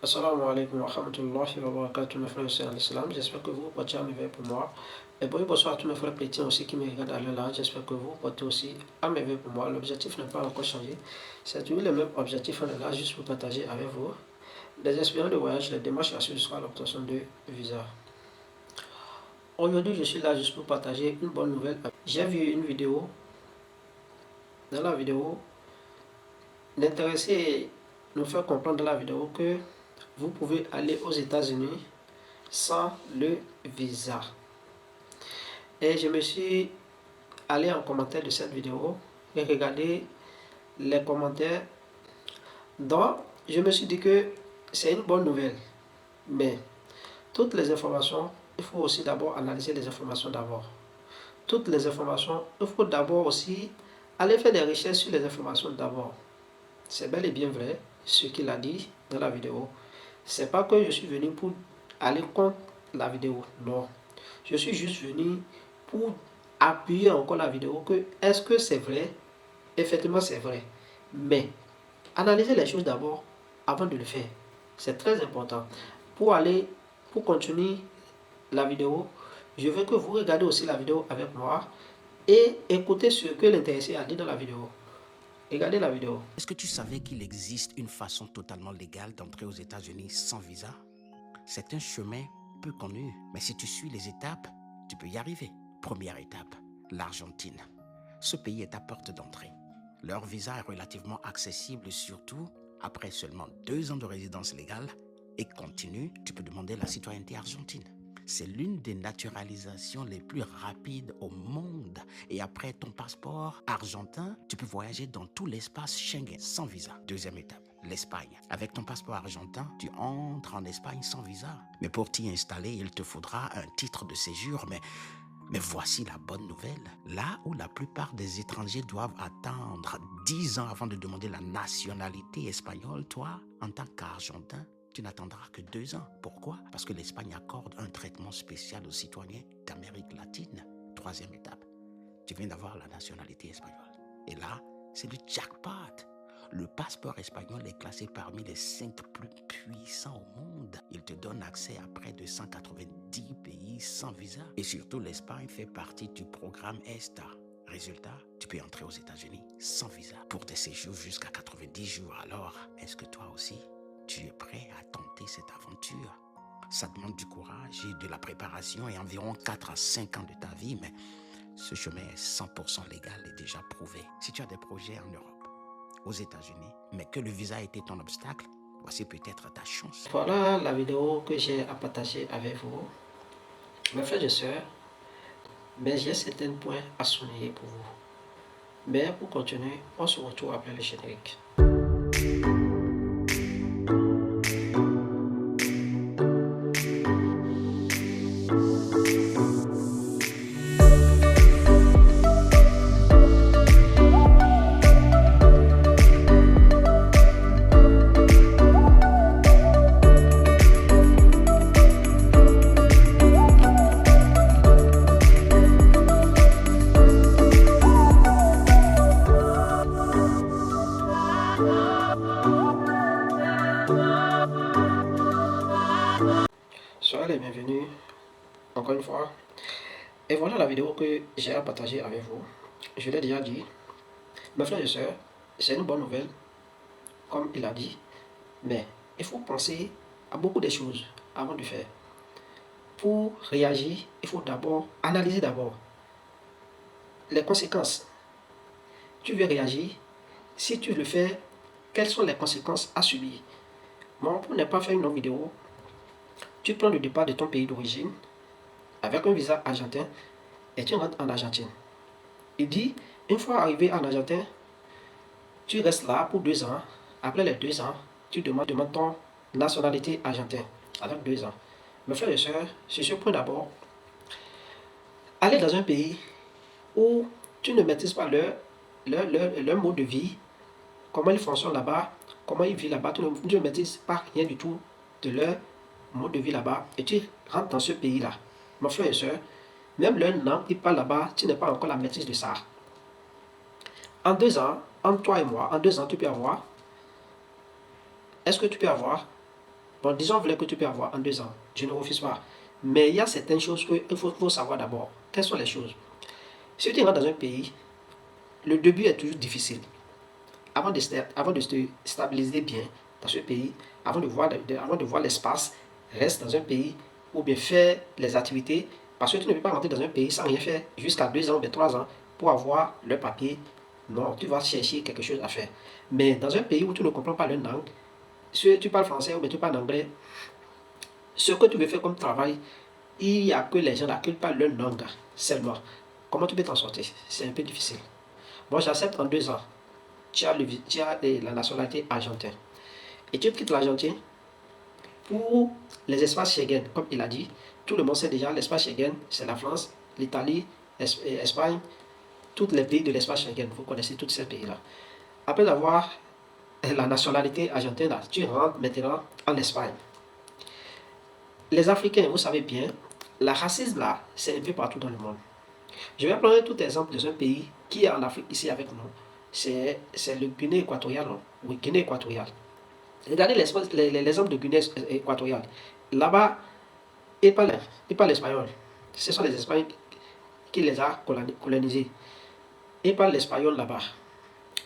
Assalamu alaikum wa rahmatullahi wa barakatuh, mes frères et sœurs en islam. J'espère que vous portez à merveille pour moi. Et bonsoir à tous mes frères chrétiens aussi qui me regardent à l'heure. J'espère que vous portez aussi à merveille pour moi. L'objectif n'a pas encore changé. C'est toujours le même objectif. On est là juste pour partager avec vous des expériences de voyage, les démarches à suivre jusqu'à l'obtention de visa. Aujourd'hui, je suis là juste pour partager une bonne nouvelle. J'ai vu une vidéo. Dans la vidéo, l'intéressé nous fait comprendre dans la vidéo que vous pouvez aller aux États-Unis sans le visa. Et je me suis allé en commentaire de cette vidéo et regardé les commentaires. Donc, je me suis dit que c'est une bonne nouvelle. Mais toutes les informations, il faut aussi d'abord analyser les informations d'abord. Toutes les informations, il faut d'abord aussi aller faire des recherches sur les informations d'abord. C'est bel et bien vrai ce qu'il a dit dans la vidéo. C'est pas que je suis venu pour aller contre la vidéo. Non. Je suis juste venu pour appuyer encore la vidéo que est-ce que c'est vrai? Effectivement, c'est vrai. Mais analysez les choses d'abord avant de le faire. C'est très important. Pour continuer la vidéo, je veux que vous regardez aussi la vidéo avec moi et écoutez ce que l'intéressé a dit dans la vidéo. Regardez la vidéo. Est-ce que tu savais qu'il existe une façon totalement légale d'entrer aux États-Unis sans visa? C'est un chemin peu connu, mais si tu suis les étapes, tu peux y arriver. Première étape, l'Argentine. Ce pays est ta porte d'entrée. Leur visa est relativement accessible, surtout après seulement 2 ans de résidence légale, et continue, tu peux demander la citoyenneté argentine. C'est l'une des naturalisations les plus rapides au monde. Et après ton passeport argentin, tu peux voyager dans tout l'espace Schengen sans visa. Deuxième étape, l'Espagne. Avec ton passeport argentin, tu entres en Espagne sans visa. Mais pour t'y installer, il te faudra un titre de séjour. Mais voici la bonne nouvelle. Là où la plupart des étrangers doivent attendre 10 ans avant de demander la nationalité espagnole, toi, en tant qu'Argentin, tu n'attendras que 2 ans. Pourquoi? Parce que l'Espagne accorde un traitement spécial aux citoyens d'Amérique latine. Troisième étape, tu viens d'avoir la nationalité espagnole. Et là, c'est le jackpot. Le passeport espagnol est classé parmi les 5 plus puissants au monde. Il te donne accès à près de 190 pays sans visa. Et surtout, l'Espagne fait partie du programme ESTA. Résultat, tu peux entrer aux États-Unis sans visa pour des séjours jusqu'à 90 jours. Alors, est-ce que toi aussi, tu es prêt à tenter cette aventure? Ça demande du courage et de la préparation et environ 4 à 5 ans de ta vie, mais ce chemin est 100% légal et déjà prouvé. Si tu as des projets en Europe, aux États-Unis, mais que le visa a été ton obstacle, voici peut-être ta chance. Voilà la vidéo que j'ai à partager avec vous. Mes frères et sœurs, mais j'ai certains points à souligner pour vous. Mais pour continuer, on se retrouve après le générique. Soyez les bienvenus encore une fois. Et voilà la vidéo que j'ai à partager avec vous. Je l'ai déjà dit. Mes frères et sœurs, c'est une bonne nouvelle, comme il a dit. Mais il faut penser à beaucoup de choses avant de faire. Pour réagir, il faut d'abord analyser d'abord les conséquences. Tu veux réagir, si tu le fais, quelles sont les conséquences à subir? Bon, pour ne pas faire une longue vidéo, tu prends le départ de ton pays d'origine avec un visa argentin et tu rentres en Argentine. Il dit, une fois arrivé en Argentine, tu restes là pour 2 ans. Après les 2 ans, tu demandes ton nationalité argentine avec 2 ans. Mes frères et sœurs, sur ce point d'abord, aller dans un pays où tu ne maîtrises pas leur mode de vie, comment ils fonctionnent là-bas, comment ils vivent là-bas, tu ne maîtrises pas rien du tout de leur mode de vie là-bas, et tu rentres dans ce pays-là. Mon frère et soeur, même leur langue, ils parlent là-bas, tu n'as pas encore la maîtrise de ça. En 2 ans, entre toi et moi, en 2 ans, tu peux avoir, est-ce que tu peux avoir Bon, disons vrai que tu peux avoir en 2 ans. Je ne refuse pas. Mais il y a certaines choses qu'il faut savoir d'abord. Quelles sont les choses? Si tu rentres dans un pays, le début est toujours difficile. Avant de se stabiliser bien dans ce pays, avant de voir l'espace, reste dans un pays ou bien faire les activités. Parce que tu ne peux pas rentrer dans un pays sans rien faire jusqu'à 2 ans ou 3 ans pour avoir le papier. Non, tu vas chercher quelque chose à faire. Mais dans un pays où tu ne comprends pas leur langue, si tu parles français ou bien tu parles anglais, ce que tu veux faire comme travail, il n'y a que les gens là qui parlent leur langue seulement. Comment tu peux t'en sortir? C'est un peu difficile. Moi, j'accepte en 2 ans. Tu as la nationalité argentine. Et tu quittes l'Argentine pour les espaces Schengen, comme il a dit. Tout le monde sait déjà, l'espace Schengen, c'est la France, l'Italie, l'Espagne, tous les pays de l'espace Schengen. Vous connaissez tous ces pays-là. Après avoir la nationalité argentine, tu rentres maintenant en Espagne. Les Africains, vous savez bien, la racisme là, c'est un peu partout dans le monde. Je vais prendre tout exemple de un pays qui est en Afrique ici avec nous. C'est le Guinée équatoriale. Oui, Guinée équatoriale. Regardez l'exemple de Guinée équatoriale. Là-bas, ils parlent l'espagnol. Ce sont les Espagnols qui les ont colonisés. Ils parlent l'espagnol là-bas.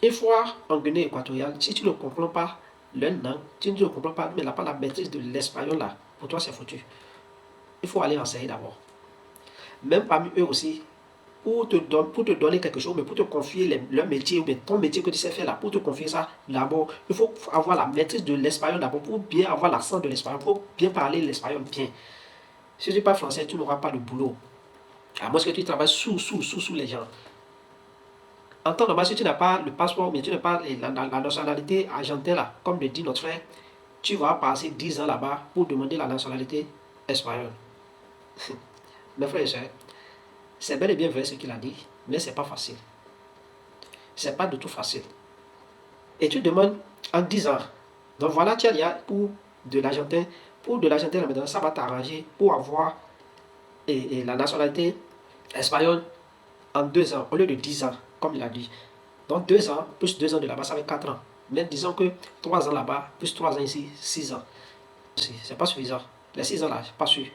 Une fois en Guinée équatoriale, si tu ne comprends pas leur langue, tu ne comprends pas, mais pas la maîtrise de l'espagnol là, pour toi c'est foutu. Il faut aller enseigner d'abord. Même parmi eux aussi, pour te donner quelque chose, mais pour te confier leur métier, ou bien ton métier que tu sais faire là, pour te confier ça, d'abord, il faut avoir la maîtrise de l'espagnol d'abord, pour bien avoir l'accent de l'espagnol, pour bien parler l'espagnol bien. Si tu parles français, tu n'auras pas de boulot. À moins que tu travailles sous les gens. En temps normal, si tu n'as pas le passeport, mais tu n'as pas la nationalité argentine là, comme le dit notre frère, tu vas passer 10 ans là-bas pour demander la nationalité espagnole. Mes frères et sœurs, c'est bel et bien vrai ce qu'il a dit, mais c'est pas facile. C'est pas du tout facile. Et tu demandes en 10 ans. Donc voilà, tu as pour de l'Argentin. Pour de l'Argentin, maintenant, ça va t'arranger pour avoir la nationalité espagnole en 2 ans, au lieu de 10 ans, comme il a dit. Donc 2 ans, plus 2 ans de là-bas, ça fait 4 ans. Mais disons que 3 ans là-bas, plus 3 ans ici, 6 ans. C'est pas suffisant. Les 6 ans là, pas sûr.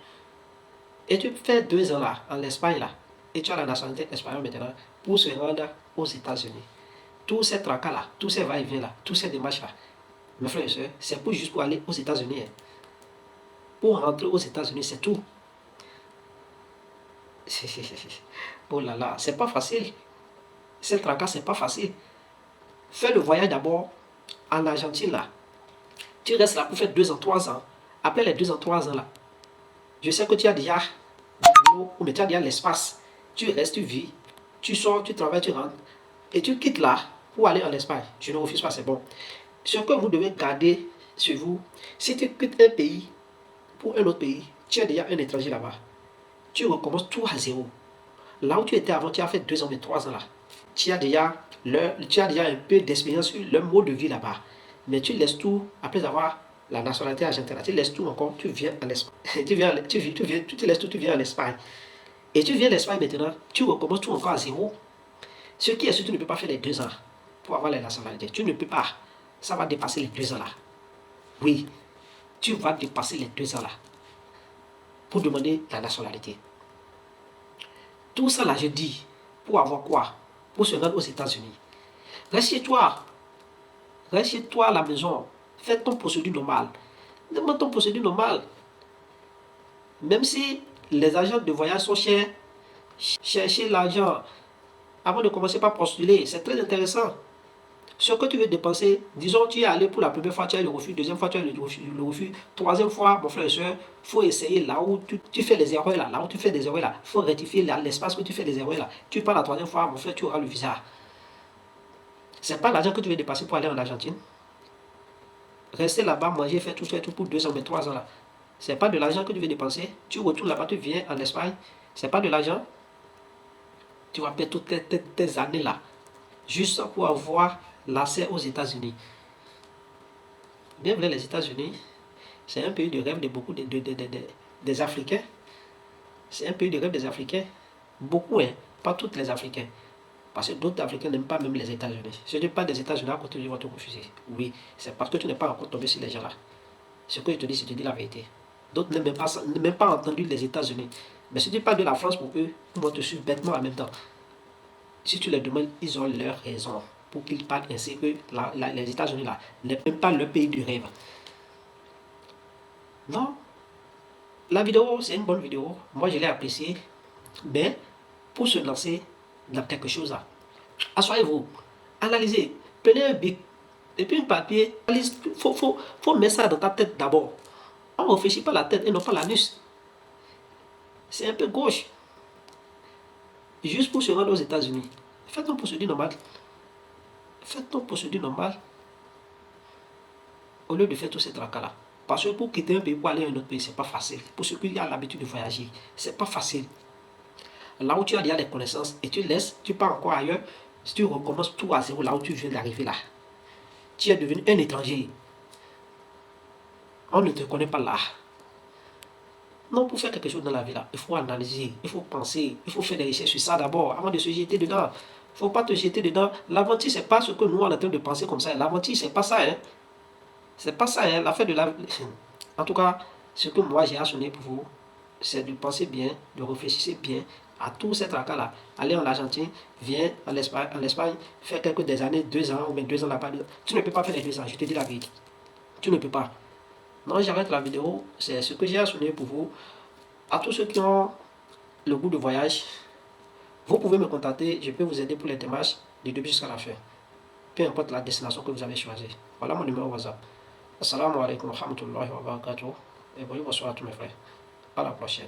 Et tu fais 2 ans là, en Espagne là, et tu as la nationalité espagnole maintenant, pour se rendre aux États-Unis. Tous ces tracas là, tous ces va-et-vient là, tous ces démarches là, mes frères et sœurs, c'est pour juste pour aller aux États-Unis. Pour rentrer aux États-Unis, c'est tout. Oh là là, c'est pas facile. Ces tracas, c'est pas facile. Fais le voyage d'abord en Argentine là. Tu restes là pour faire 2 ans, 3 ans. Après les 2 ans, 3 ans là, je sais que tu as déjà du boulot, mais tu as déjà l'espace. Tu restes, tu vis, tu sors, tu travailles, tu rentres. Et tu quittes là pour aller en Espagne. Je ne refuse pas, c'est bon. Ce que vous devez garder sur vous, si tu quittes un pays pour un autre pays, tu es déjà un étranger là-bas. Tu recommences tout à zéro. Là où tu étais avant, tu as fait 2 ans, mais 3 ans là. Tu as déjà un peu d'expérience sur le mode de vie là-bas. Mais tu laisses tout, après avoir la nationalité argentine, tu laisses tout encore, tu viens en Espagne. Tu laisses tout, tu viens en Espagne. Et tu viens en Espagne maintenant, tu recommences tout encore à zéro. Ce qui est sûr, tu ne peux pas faire les 2 ans pour avoir la nationalité. Tu ne peux pas. Ça va dépasser les 2 ans là. Oui, tu vas dépasser les 2 ans là pour demander la nationalité. Tout ça là, je dis, pour avoir quoi? Pour se rendre aux États-Unis. Reste chez toi. Reste chez toi à la maison. Fais ton procédure normale. Demande ton procédure normale. Même si les agents de voyage sont chers, cherchez l'argent avant de commencer par postuler. C'est très intéressant. Ce que tu veux dépenser, disons tu es allé pour la première fois, tu as le refus, deuxième fois tu as le refus, troisième fois, mon frère et soeur, il faut essayer là où tu fais des erreurs là, où tu fais des erreurs là, il faut rectifier l'espace où tu fais des erreurs là. Tu pars la troisième fois, mon frère, tu auras le visa. C'est pas l'argent que tu veux dépenser pour aller en Argentine. Rester là-bas, manger, faire tout pour 2 ans, mais 3 ans là. C'est pas de l'argent que tu veux dépenser. Tu retournes là-bas, tu viens en Espagne. C'est pas de l'argent. Tu vas perdre toutes tes années là, juste pour avoir l'accès aux États-Unis. Bien vrai, les États-Unis, c'est un pays de rêve de beaucoup des Africains. C'est un pays de rêve des Africains. Beaucoup, hein, pas tous les Africains. Parce que d'autres Africains n'aiment pas même les États-Unis. Si tu parles des États-Unis, à côté, ils vont te refuser. Oui, c'est parce que tu n'es pas encore tombé sur les gens là. Ce que je te dis la vérité. D'autres n'ont même pas entendu les États-Unis. Mais si tu parles de la France pour eux, ils vont te suivre bêtement en même temps. Si tu les demandes, ils ont leur raison pour qu'ils parlent ainsi que les États-Unis là n'est même pas leur pays de rêve. Non, la vidéo, c'est une bonne vidéo. Moi, je l'ai appréciée. Mais pour se lancer dans quelque chose là, asseyez-vous, analysez, prenez un bic et puis un papier. Il faut mettre ça dans ta tête d'abord. On ne réfléchit pas la tête et non pas l'anus. C'est un peu gauche. Juste pour se rendre aux États-Unis. Faites ton procédure normale. Faites ton procédure normale. Au lieu de faire tous ces tracas-là. Parce que pour quitter un pays pour aller à un autre pays, c'est pas facile. Pour ceux qui ont l'habitude de voyager, c'est pas facile. Là où tu as déjà des connaissances et tu laisses, tu pars encore ailleurs, si tu recommences tout à zéro là où tu viens d'arriver là, tu es devenu un étranger. On ne te connaît pas là. Non, pour faire quelque chose dans la vie là, il faut analyser, il faut penser, il faut faire des recherches sur ça d'abord avant de se jeter dedans. Il ne faut pas te jeter dedans. L'aventure, c'est pas ce que nous on est en train de penser comme ça. L'aventure, c'est pas ça. Hein. C'est pas ça. Hein. L'affaire de la. En tout cas, ce que moi j'ai à sonner pour vous, c'est de penser bien, de réfléchir bien à tous ces tracas-là. Aller en Argentine, viens en Espagne, faire quelques des années, 2 ans ou même 2 ans là-bas. Tu ne peux pas faire les 2 ans, je te dis la vérité. Tu ne peux pas. Non, j'arrête la vidéo. C'est ce que j'ai à sonner pour vous. À tous ceux qui ont le goût de voyage, vous pouvez me contacter. Je peux vous aider pour les démarches du début jusqu'à la fin. Peu importe la destination que vous avez choisie. Voilà mon numéro WhatsApp. Assalamu alaikum wa rahmatullahi wa barakatuh. Et bonjour, bonsoir à tous mes frères. À la prochaine.